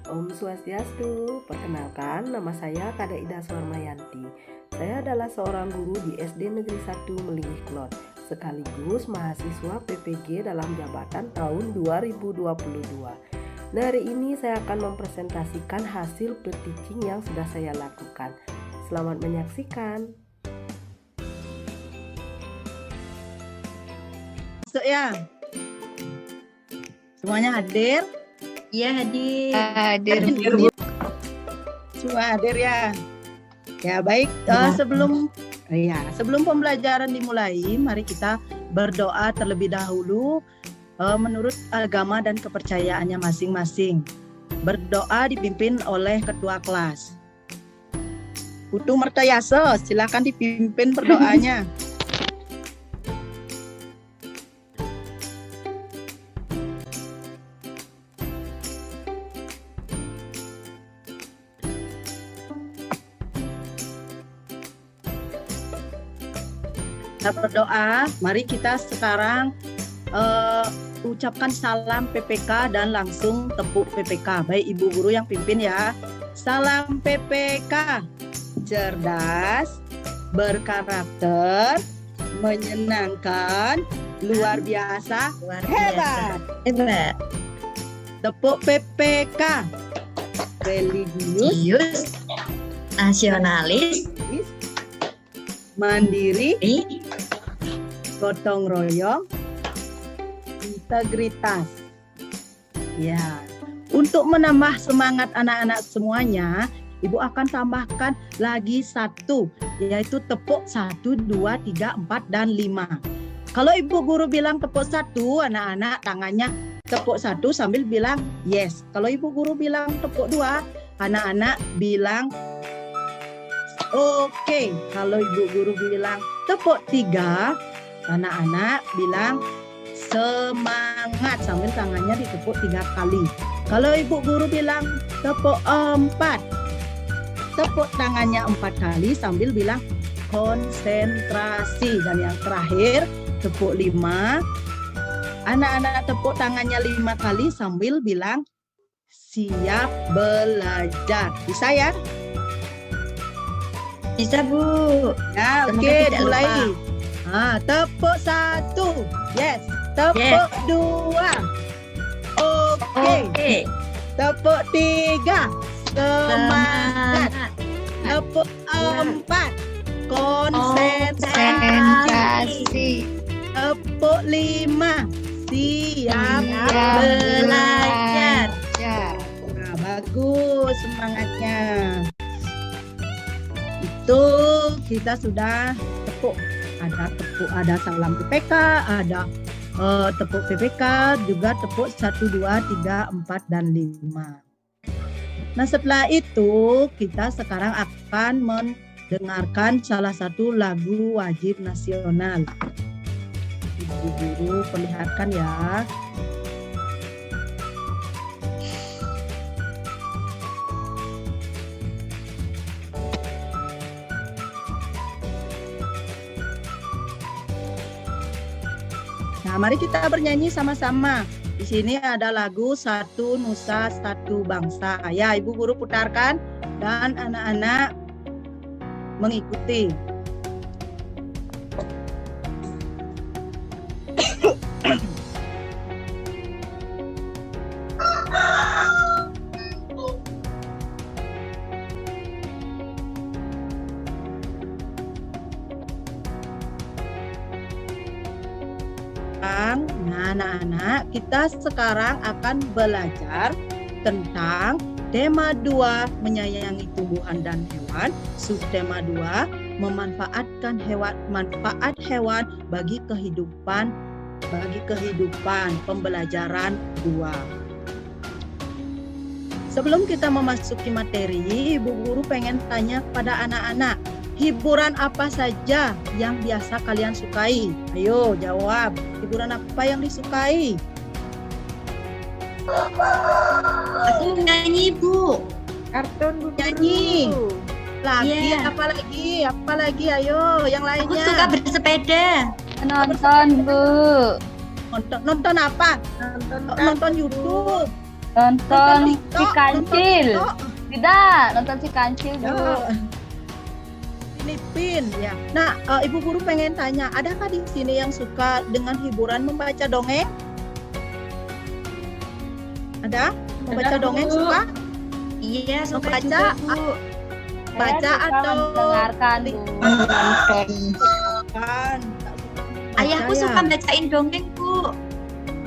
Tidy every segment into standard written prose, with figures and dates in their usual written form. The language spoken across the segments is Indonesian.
Om Swastiastu, perkenalkan nama saya Kade Ida Suarmayanti. Saya adalah seorang guru di SD Negeri 1 Melingih Klot, sekaligus mahasiswa PPG dalam jabatan tahun 2022. Nah, hari ini saya akan mempresentasikan hasil pre-teaching yang sudah saya lakukan. Selamat menyaksikan. Masuk ya. Semuanya hadir? Iya hadir. Hadir. Semua hadir ya. Ya baik. Sebelum pembelajaran dimulai, mari kita berdoa terlebih dahulu menurut agama dan kepercayaannya masing-masing. Berdoa dipimpin oleh ketua kelas. Putu Mertayaso, silakan dipimpin berdoanya. Kita berdoa, mari kita sekarang ucapkan salam PPK dan langsung tepuk PPK. Baik Ibu Guru yang pimpin ya. Salam PPK, cerdas, berkarakter, menyenangkan, luar biasa, hebat. Tepuk PPK, religius, Nasionalis, mandiri, gotong royong, integritas. Ya, untuk menambah semangat anak-anak semuanya, Ibu akan tambahkan lagi satu, yaitu tepuk 1, 2, 3, 4, dan 5. Kalau Ibu Guru bilang tepuk 1, anak-anak tangannya tepuk 1 sambil bilang yes. Kalau Ibu Guru bilang tepuk 2, anak-anak bilang oke. Kalau Ibu Guru bilang tepuk 3, anak-anak bilang semangat sambil tangannya ditepuk 3 kali. Kalau Ibu Guru bilang tepuk 4, tepuk tangannya 4 kali sambil bilang konsentrasi. Dan yang terakhir tepuk 5, anak-anak tepuk tangannya 5 kali sambil bilang siap belajar. Bisa ya? bisa Bu. Ya, Semoga oke, tidak mulai. lupa. Tepuk 1, yes. Tepuk 2, oke. Tepuk 3, semangat. Tepuk 4, konsentrasi. Tepuk 5, siap belajar. Nah, bagus semangatnya. Itu kita sudah tepuk. Ada salam PPK, ada tepuk PPK, juga tepuk 1, 2, 3, 4, dan 5. Nah, setelah itu kita sekarang akan mendengarkan salah satu lagu wajib nasional. Ibu Guru perlihatkan ya. Nah, mari kita bernyanyi sama-sama. Di sini ada lagu Satu Nusa Satu Bangsa. Ya, Ibu Guru putarkan dan anak-anak mengikuti. Nah, anak-anak, kita sekarang akan belajar tentang tema 2, menyayangi tumbuhan dan hewan. Subtema 2, memanfaatkan manfaat hewan bagi kehidupan, pembelajaran 2. Sebelum kita memasuki materi, Ibu Guru pengen tanya kepada anak-anak, hiburan apa saja yang biasa kalian sukai? Ayo jawab, hiburan apa yang disukai? Aku nyanyi Bu. Kartun Bu Nyanyi. Guru. Lagi Iya. apa lagi? Ayo yang Aku lainnya. suka bersepeda. Nonton Bu. Nonton apa? Nonton Nonton YouTube. Nonton si TikTok, Kancil. nonton TikTok. Tidak, nonton si Kancil, Bu. Ya. Filipin ya. Nah, Ibu Guru pengen tanya, adakah di sini yang suka dengan hiburan membaca dongeng? Ada? Membaca dongeng Bu. suka? Iya, suka Membaca, juga, Bu. baca Saya suka atau mendengarkan, Bu. Nonton. kan? Ayahku suka bacain dongeng, Bu.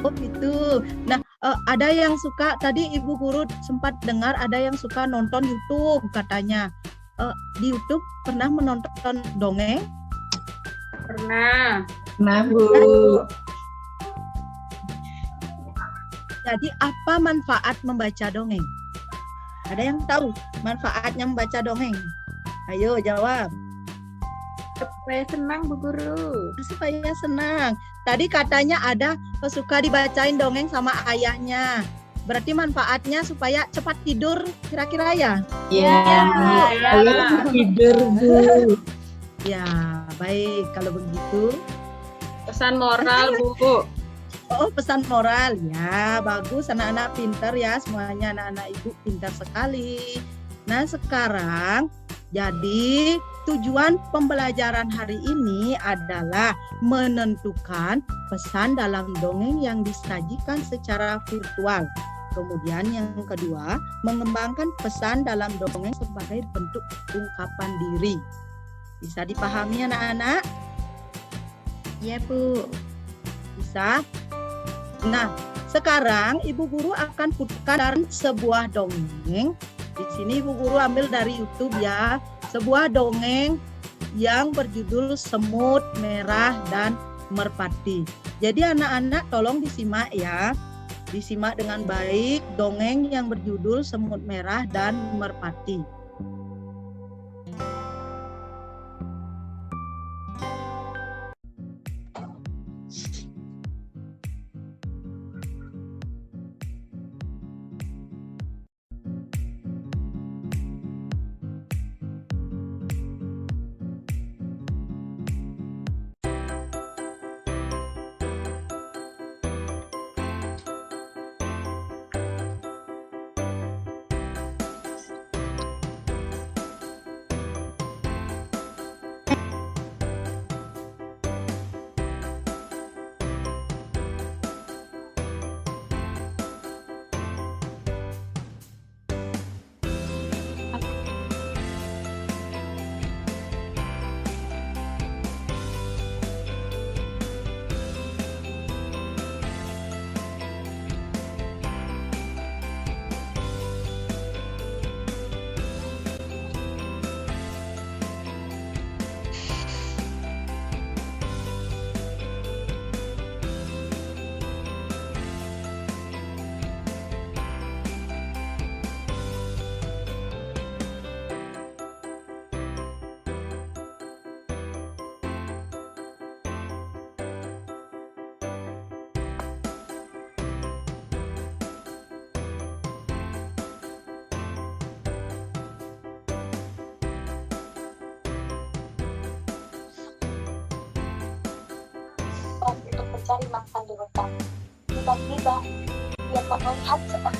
Oh gitu. Nah, ada yang suka, tadi Ibu Guru sempat dengar ada yang suka nonton YouTube katanya. Di YouTube pernah menonton dongeng? Pernah. Nah, Bu. Jadi apa manfaat membaca dongeng? Ada yang tahu manfaatnya membaca dongeng? Ayo jawab. Supaya senang, Bu Guru. Supaya senang. Tadi katanya ada suka dibacain dongeng sama ayahnya. Berarti manfaatnya supaya cepat tidur kira-kira ya? Ya, Ya. saya tidur, Bu. Ya, baik kalau begitu. Pesan moral, Bu. Oh, pesan moral. Ya, bagus anak-anak pintar ya. Semuanya anak-anak ibu pintar sekali. Nah, sekarang jadi tujuan pembelajaran hari ini adalah menentukan pesan dalam dongeng yang disajikan secara virtual. Kemudian yang kedua, mengembangkan pesan dalam dongeng sebagai bentuk ungkapan diri. Bisa dipahami anak-anak? Iya, Bu. Bisa? Nah, sekarang Ibu Guru akan putarkan sebuah dongeng. Di sini Ibu Guru ambil dari YouTube ya. Sebuah dongeng yang berjudul Semut Merah dan Merpati. Jadi anak-anak tolong disimak ya. Disimak dengan baik dongeng yang berjudul Semut Merah dan Merpati. Untuk mencari makan di hutan. Tiba-tiba, dia melihat seekor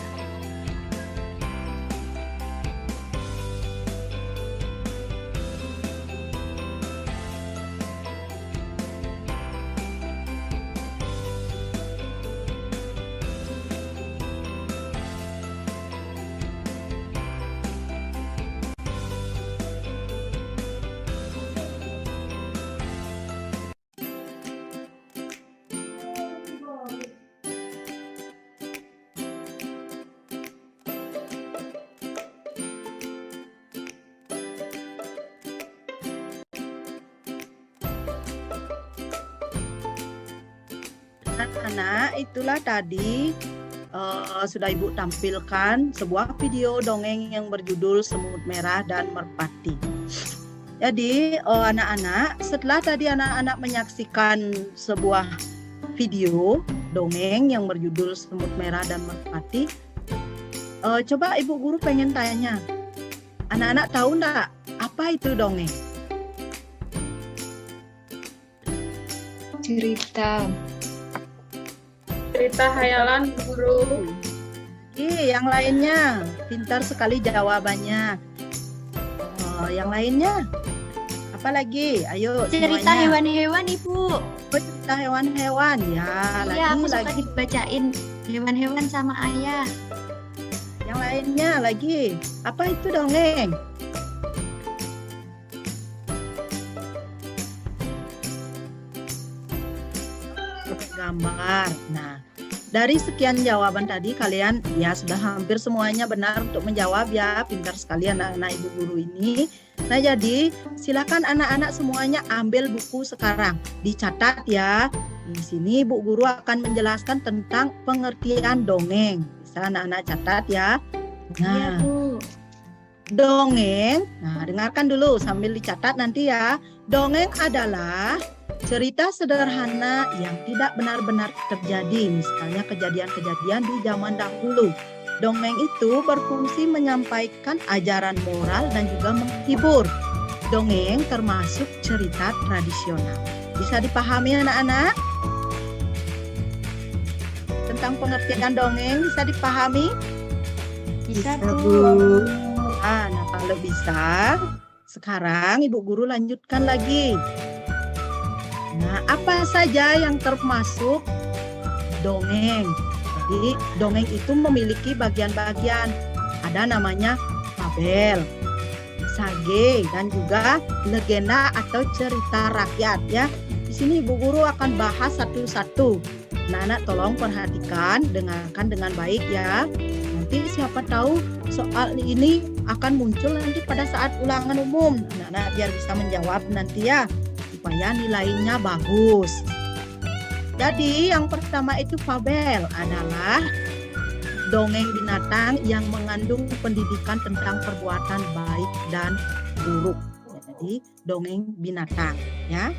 Anak-anak, itulah tadi sudah Ibu tampilkan sebuah video dongeng yang berjudul Semut Merah dan Merpati. Jadi anak-anak, setelah tadi anak-anak menyaksikan sebuah video dongeng yang berjudul Semut Merah dan Merpati, coba Ibu Guru pengen tanya, anak-anak tahu enggak apa itu dongeng? Cerita. Cerita hayalan, Bu Guru. Yang lainnya, pintar sekali jawabannya. Yang lainnya, apa lagi? Ayo Cerita semuanya. hewan-hewan, Ibu. Cerita hewan-hewan ya. Iya, aku suka Lagi. dibacain hewan-hewan sama ayah. Yang lainnya lagi. Apa itu dongeng? Gambar. Nah, dari sekian jawaban tadi kalian ya sudah hampir semuanya benar untuk menjawab ya. Pintar sekali anak-anak ibu guru ini. Nah, jadi silakan anak-anak semuanya ambil buku sekarang. Dicatat ya. Di sini Bu Guru akan menjelaskan tentang pengertian dongeng. Bisa anak-anak catat ya. Iya, Nah, Bu. dongeng. Nah, dengarkan dulu sambil dicatat nanti ya. Dongeng adalah cerita sederhana yang tidak benar-benar terjadi, misalnya kejadian-kejadian di zaman dahulu. Dongeng itu berfungsi menyampaikan ajaran moral dan juga menghibur. Dongeng termasuk cerita tradisional. Bisa dipahami anak-anak? Tentang pengertian dongeng bisa dipahami? Bisa, Bu. Bu. Nah, kalau bisa, sekarang Ibu Guru lanjutkan lagi. Nah, apa saja yang termasuk dongeng? Jadi, dongeng itu memiliki bagian-bagian. Ada namanya fabel, sage, dan juga legenda atau cerita rakyat ya. Di sini Ibu Guru akan bahas satu-satu. Anak-anak tolong perhatikan, dengarkan dengan baik ya. Nanti siapa tahu soal ini akan muncul nanti pada saat ulangan umum. Anak-anak biar bisa menjawab nanti ya. Supaya nilainya bagus. Jadi yang pertama itu fabel adalah dongeng binatang yang mengandung pendidikan tentang perbuatan baik dan buruk. Jadi dongeng binatang ya.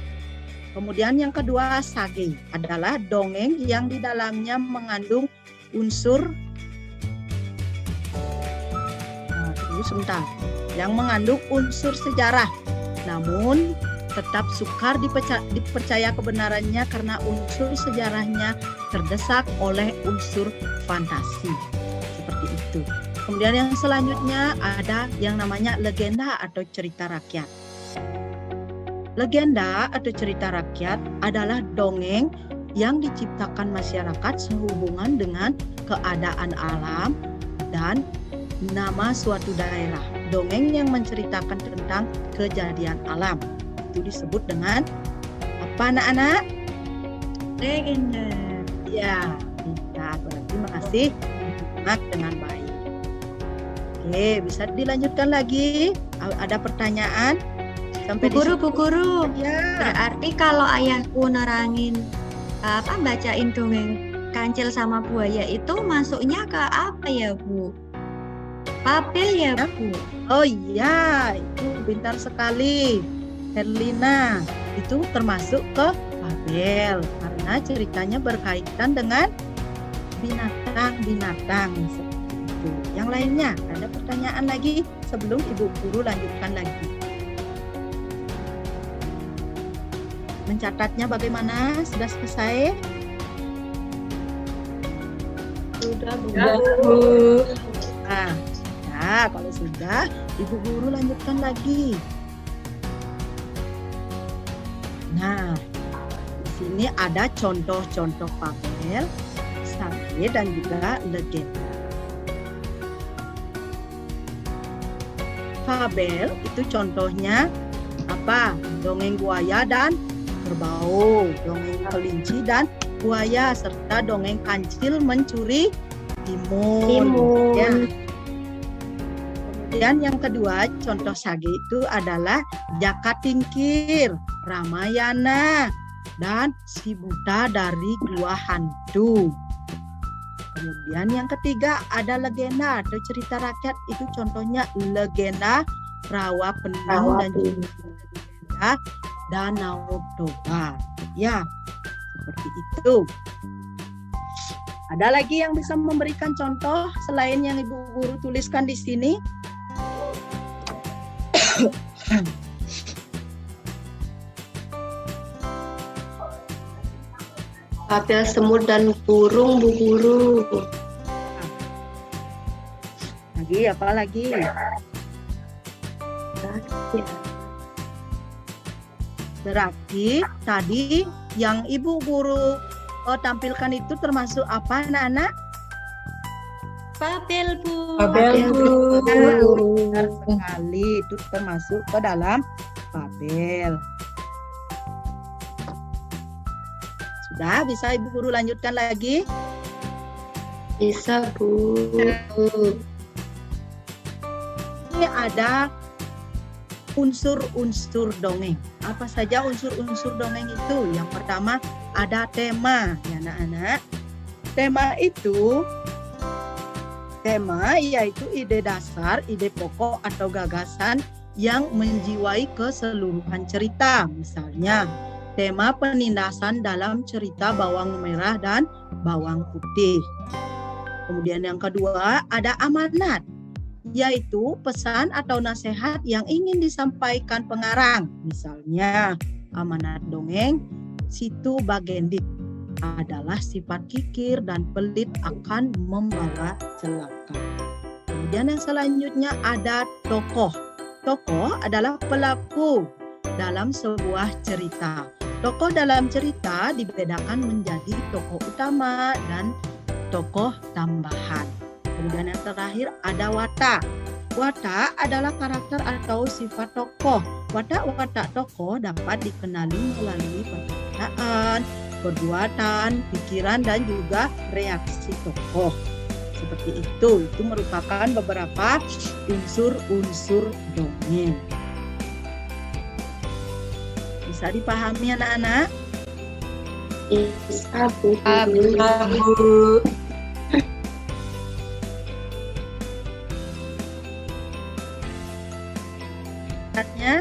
Kemudian yang kedua sage adalah dongeng yang di dalamnya mengandung unsur yang mengandung unsur sejarah. Namun tetap sukar dipercaya kebenarannya karena unsur sejarahnya terdesak oleh unsur fantasi. Seperti itu. Kemudian yang selanjutnya ada yang namanya legenda atau cerita rakyat. Legenda atau cerita rakyat adalah dongeng yang diciptakan masyarakat sehubungan dengan keadaan alam dan nama suatu daerah. Dongeng yang menceritakan tentang kejadian alam. Itu disebut dengan apa anak-anak? Legenda. Ya, tidak. Berarti masih disimak dengan baik. Oke, bisa dilanjutkan lagi? Ada pertanyaan? Sampai Bu Guru, di Bu Guru. Ya. Berarti kalau ayahku nerangin bacain dongeng Kancil sama Buaya itu masuknya ke apa ya, Bu? Fabel ya, Bu? Oh iya, itu pintar sekali. Herlina, itu termasuk ke fabel karena ceritanya berkaitan dengan binatang-binatang seperti itu. Yang lainnya, ada pertanyaan lagi sebelum Ibu Guru lanjutkan lagi. Mencatatnya bagaimana? Sudah selesai? Sudah, Bu. Nah, ya, kalau sudah, Ibu Guru lanjutkan lagi. Nah, di sini ada contoh-contoh fabel, sage, dan juga legenda. Fabel itu contohnya apa? Dongeng buaya dan kerbau, dongeng kelinci dan buaya, serta dongeng kancil mencuri timun. Ya. Kemudian yang kedua, contoh sage itu adalah Jaka Tingkir, Ramayana, dan Si Buta dari Gua Hantu. Kemudian yang ketiga ada legenda atau cerita rakyat, itu contohnya legenda Rawa Penuh dan juga legenda Danau Toba. Ya, seperti itu. Ada lagi yang bisa memberikan contoh selain yang Ibu Guru tuliskan di sini? Fabel semut dan burung, Bu Guru. Lagi apa lagi? Berarti tadi yang Ibu Guru tampilkan itu termasuk apa anak-anak? Papel, Bu. Papel, Bu. Benar sekali, itu termasuk ke dalam papel. Sudah, bisa Ibu Guru lanjutkan lagi? Bisa, Bu. Ini ada unsur-unsur dongeng. Apa saja unsur-unsur dongeng itu? Yang pertama ada tema, ya anak-anak. Tema yaitu ide dasar, ide pokok atau gagasan yang menjiwai keseluruhan cerita. Misalnya, tema penindasan dalam cerita bawang merah dan bawang putih. Kemudian yang kedua ada amanat, yaitu pesan atau nasihat yang ingin disampaikan pengarang. Misalnya, amanat dongeng Situ Bagendit adalah sifat kikir dan pelit akan membawa celaka. Kemudian yang selanjutnya ada tokoh. Tokoh adalah pelaku dalam sebuah cerita. Tokoh dalam cerita dibedakan menjadi tokoh utama dan tokoh tambahan. Kemudian yang terakhir ada watak. Watak adalah karakter atau sifat tokoh. Watak-watak tokoh dapat dikenali melalui perkataan, perbuatan, pikiran, dan juga reaksi tokoh. Seperti itu merupakan beberapa unsur-unsur dongeng. Bisa dipahami anak-anak? Bisa, Bu. Artinya,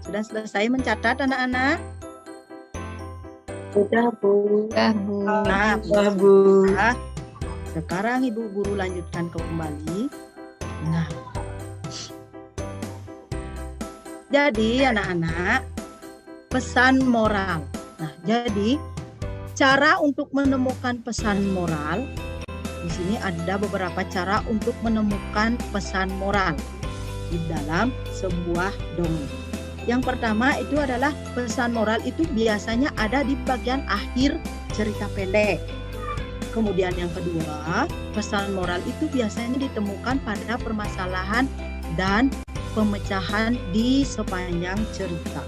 sudah selesai mencatat anak-anak? Sudah, Bu. Nah, Bu. sekarang Ibu Guru lanjutkan kembali. Nah, jadi anak-anak, pesan moral. Nah, jadi cara untuk menemukan pesan moral, di sini ada beberapa cara untuk menemukan pesan moral di dalam sebuah dongeng. Yang pertama itu adalah pesan moral itu biasanya ada di bagian akhir cerita pendek. Kemudian yang kedua, pesan moral itu biasanya ditemukan pada permasalahan dan pemecahan di sepanjang cerita.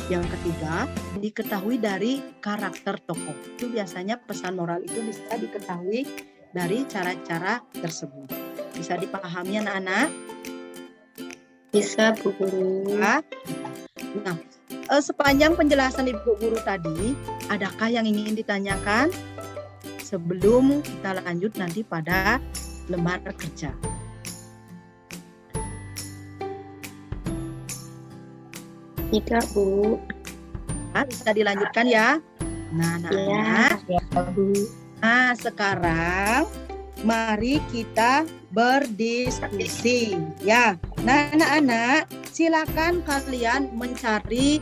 Yang ketiga, diketahui dari karakter tokoh. Itu biasanya pesan moral itu bisa diketahui dari cara-cara tersebut. Bisa dipahami anak-anak? Bisa, Bu Guru. Nah, sepanjang penjelasan Ibu Guru tadi, adakah yang ingin ditanyakan sebelum kita lanjut nanti pada lembar kerja? Tidak, Bu. Nah, bisa dilanjutkan ya. Nah, anak-anak. Ya, Bu. Nah, sekarang mari kita berdiskusi ya. Nah, anak-anak, silakan kalian mencari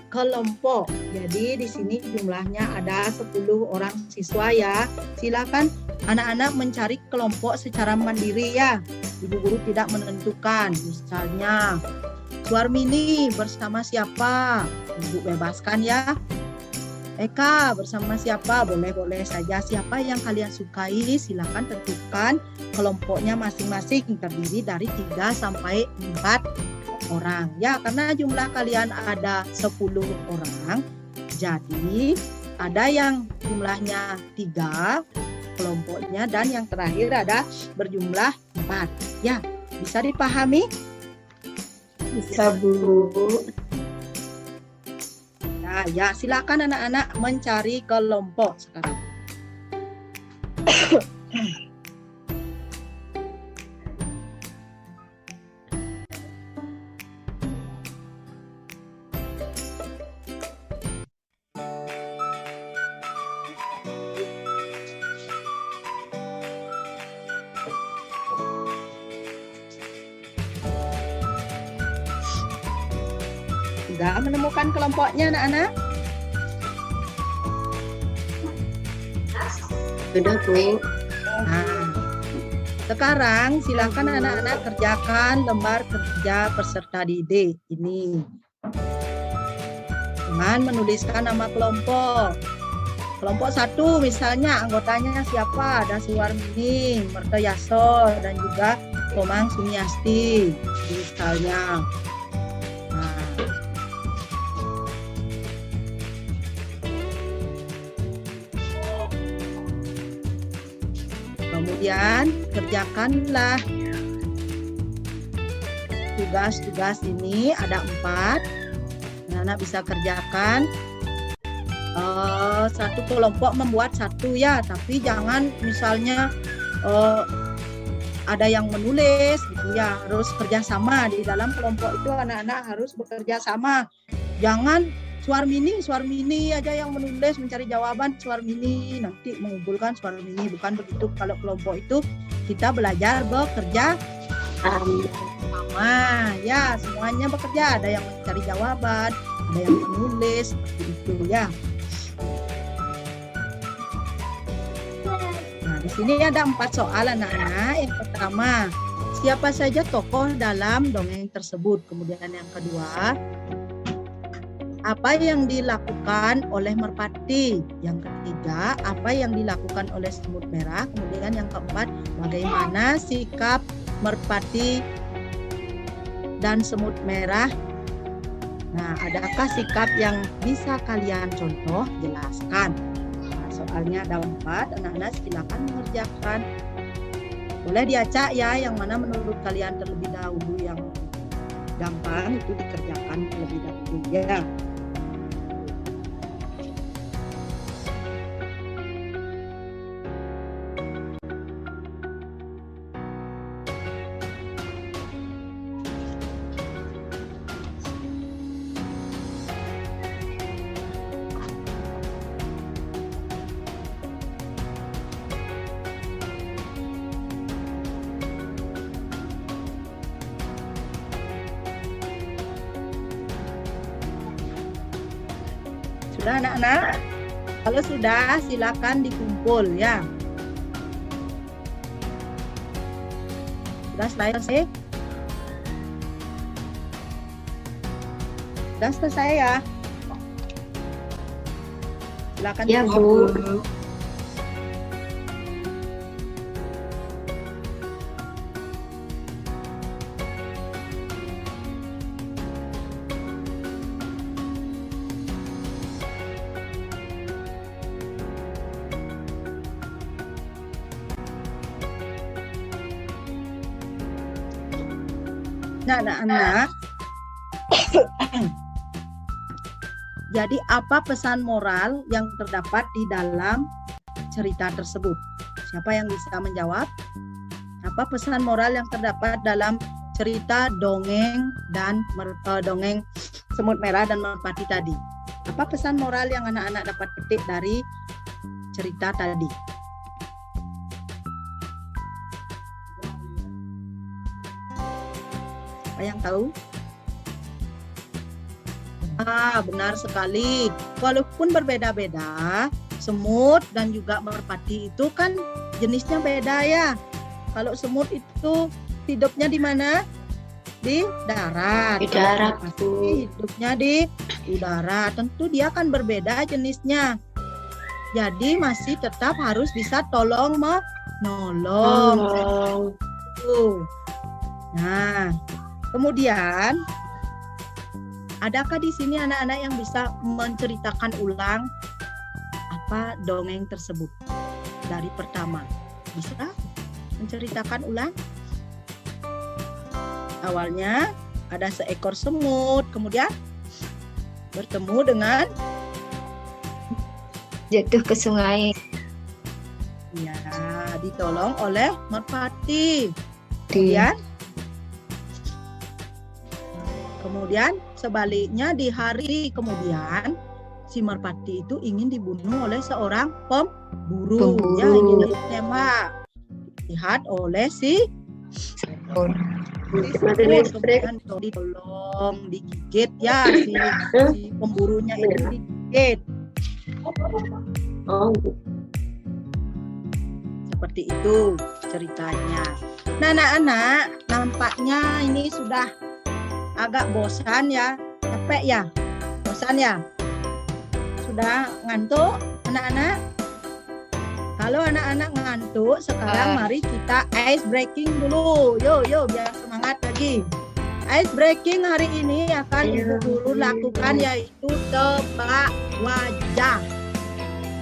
kelompok. Jadi di sini jumlahnya ada 10 orang siswa ya. Silakan anak-anak mencari kelompok secara mandiri ya. Ibu Guru tidak menentukan. Misalnya Suarmini bersama siapa? Ibu bebaskan ya. Eka bersama siapa? Boleh-boleh saja. Siapa yang kalian sukai, silakan tentukan kelompoknya masing-masing, terdiri dari 3 sampai 4 orang. Ya, karena jumlah kalian ada 10 orang. Jadi, ada yang jumlahnya 3 kelompoknya dan yang terakhir ada berjumlah 4. Ya, bisa dipahami? Bisa, Bu. Nah, ya, silakan anak-anak mencari kelompok sekarang. Sudah menemukan kelompoknya anak-anak? Sudah, Bu. Nah, sekarang silakan anak-anak kerjakan lembar kerja peserta didik ini dengan menuliskan nama kelompok. Kelompok 1 misalnya anggotanya siapa? Ada Suwarmini, Mertoyaso, dan juga Tomang Sumiasti misalnya. Nah, kemudian kerjakanlah tugas-tugas ini, ada 4. Anak-anak bisa kerjakan. Satu kelompok membuat 1 ya, tapi jangan misalnya ada yang menulis gitu ya, harus kerjasama di dalam kelompok itu. Anak-anak harus bekerja sama, jangan Suwarmini aja yang menulis mencari jawaban, Suwarmini nanti mengumpulkan Suwarmini, bukan begitu. Kalau kelompok itu kita belajar bekerja sama ya, semuanya bekerja, ada yang mencari jawaban, ada yang menulis seperti itu ya. Di sini ada 4 soal anak-anak. Yang pertama, siapa saja tokoh dalam dongeng tersebut? Kemudian yang kedua, apa yang dilakukan oleh merpati? Yang ketiga, apa yang dilakukan oleh semut merah? Kemudian yang keempat, bagaimana sikap merpati dan semut merah? Nah, adakah sikap yang bisa kalian contoh? Jelaskan. Soalnya ada 4, anak-anak silakan mengerjakan. Boleh diacak ya, yang mana menurut kalian terlebih dahulu yang gampang itu dikerjakan terlebih dahulu ya. Sudah anak-anak? Kalau sudah silakan dikumpul ya. Sudah selesai? Sudah selesai ya? Silakan Ya, dikumpul. Bu. Nah, anak-anak, jadi apa pesan moral yang terdapat di dalam cerita tersebut? Siapa yang bisa menjawab? Apa pesan moral yang terdapat dalam cerita dongeng dan dongeng semut merah dan merpati tadi? Apa pesan moral yang anak-anak dapat petik dari cerita tadi? Yang tahu? Benar sekali. Walaupun berbeda-beda, semut dan juga merpati itu kan jenisnya beda ya. Kalau semut itu hidupnya di mana? Di darat. Di darat, Merpati Bu. hidupnya di udara. Tentu dia kan berbeda jenisnya. Jadi masih tetap harus bisa tolong menolong. Nah, kemudian, adakah di sini anak-anak yang bisa menceritakan ulang apa dongeng tersebut dari pertama? Bisa menceritakan ulang? Awalnya ada seekor semut, kemudian bertemu dengan Jatuh ke sungai. ya ditolong oleh merpati. Kemudian sebaliknya di hari kemudian si merpati itu ingin dibunuh oleh seorang pemburu. Ya, ingin ditembak. Lihat oleh si semut. Kemudian ditolong, digigit ya si pemburunya itu digigit. seperti itu ceritanya. Nah, anak-anak, nampaknya ini sudah agak bosan ya, capek ya, bosan ya. Sudah ngantuk anak-anak? Kalau anak-anak ngantuk, sekarang mari kita ice breaking dulu. Yo, biar semangat lagi. Ice breaking hari ini akan Ibu Guru lakukan yaitu tebak wajah.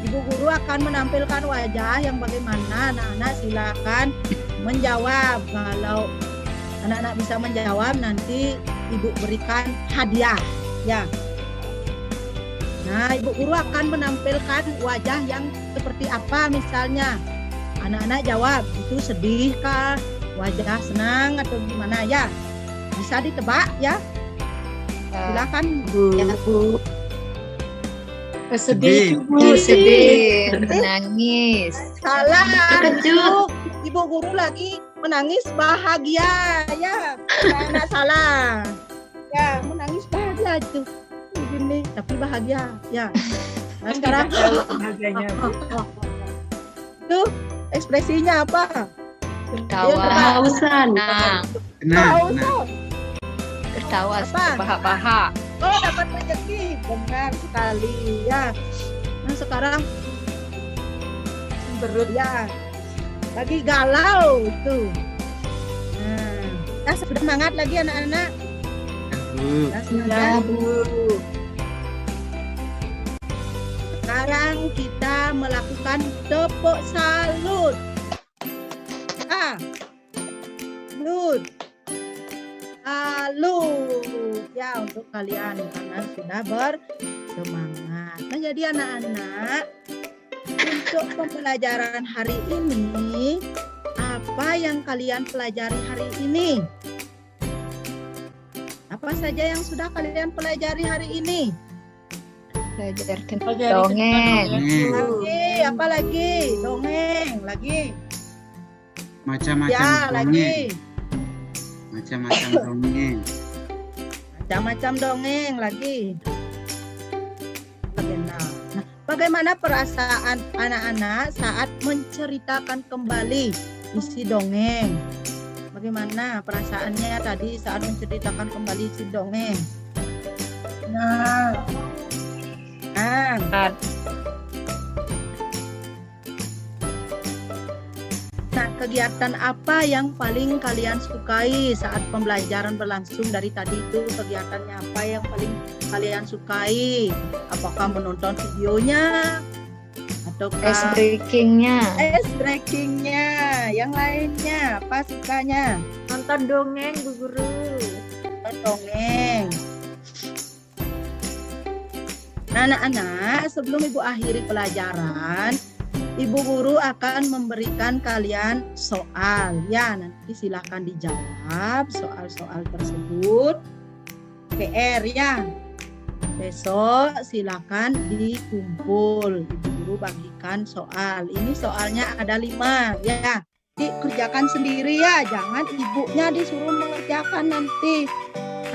Ibu Guru akan menampilkan wajah yang bagaimana. Anak-anak silakan menjawab. Kalau anak-anak bisa menjawab, nanti Ibu berikan hadiah. Ya. Nah, Ibu Guru akan menampilkan wajah yang seperti apa misalnya. Anak-anak jawab, itu sedih kah? Wajah senang atau gimana ya? Bisa ditebak ya? Silakan Bu. Ya, Bu. Sedih. Sedih, menangis. Salah. Terkejut. Ibu Guru lagi menangis bahagia ya. Anak salah. Ya, menangis bahagia itu. Begini, tapi bahagia ya. Nah, sekarang Bahagianya. itu ekspresinya apa? Ketawa. Senang. Tahu. Ketawa Apa? terbahak-bahak. Oh, dapat rezeki. Benar sekali ya. Nah, sekarang berut ya. Lagi galau itu. Nah, sudah semangat lagi anak-anak. Sudah, Bu. Sekarang kita melakukan tepuk salut. Salut. Ya, untuk kalian karena sudah bersemangat. Nah, jadi anak-anak, untuk pembelajaran hari ini, apa yang kalian pelajari hari ini? Apa saja yang sudah kalian pelajari hari ini? Belajar tentang dongeng. Lagi, apa lagi? Dongeng, lagi. Macam-macam Ya, dongeng. lagi. Macam-macam dongeng. Macam-macam dongeng lagi. Nah, bagaimana perasaan anak-anak saat menceritakan kembali isi dongeng? Bagaimana perasaannya tadi saat menceritakan kembali isi dongeng? Nah, kegiatan apa yang paling kalian sukai saat pembelajaran berlangsung dari tadi itu? Kegiatannya apa yang paling kalian sukai? Apakah menonton videonya? Ataukah Ice breakingnya. ice breakingnya? Yang lainnya apa sukanya? Nonton dongeng, Bu Guru. Dongeng. Nah, anak-anak, sebelum Ibu akhiri pelajaran, Ibu Guru akan memberikan kalian soal. Ya, nanti silakan dijawab soal-soal tersebut. PR ya. Besok silakan dikumpul. Ibu Guru bagikan soal. Ini soalnya ada 5 ya. Dikerjakan sendiri ya, jangan ibunya disuruh mengerjakan nanti.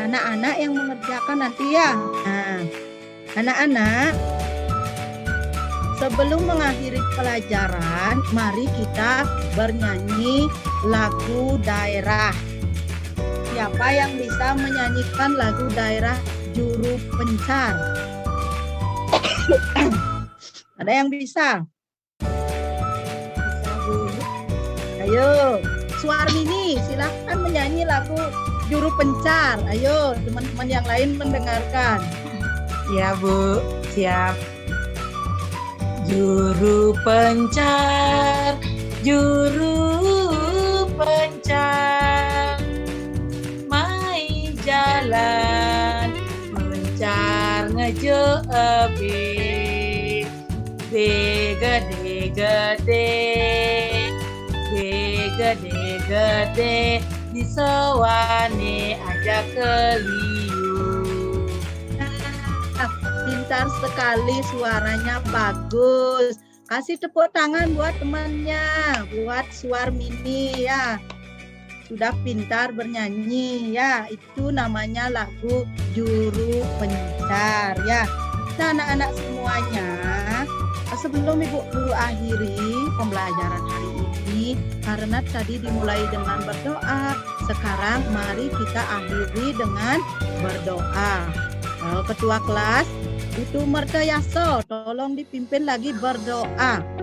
Anak-anak yang mengerjakan nanti ya. Nah, anak-anak, sebelum mengakhiri pelajaran, mari kita bernyanyi lagu daerah. Siapa yang bisa menyanyikan lagu daerah Juru Pencar? Ada yang bisa? Bisa, Bu. Ayo, Suarmini, silahkan menyanyi lagu Juru Pencar. Ayo, teman-teman yang lain mendengarkan. Ya, Bu. Siap. Juru pencar, mai jalan mencar ngejeebit, gede disewane aja keliu. Pintar sekali, suaranya bagus. Kasih tepuk tangan buat temannya, buat Suarmini ya. Sudah pintar bernyanyi ya. Itu namanya lagu Juru Pencar ya. Nah, anak-anak semuanya, Sebelum Ibu Guru akhiri pembelajaran hari ini, karena tadi dimulai dengan berdoa, sekarang mari kita akhiri dengan berdoa. Ketua kelas, Putu Mertayaso, tolong dipimpin lagi berdoa.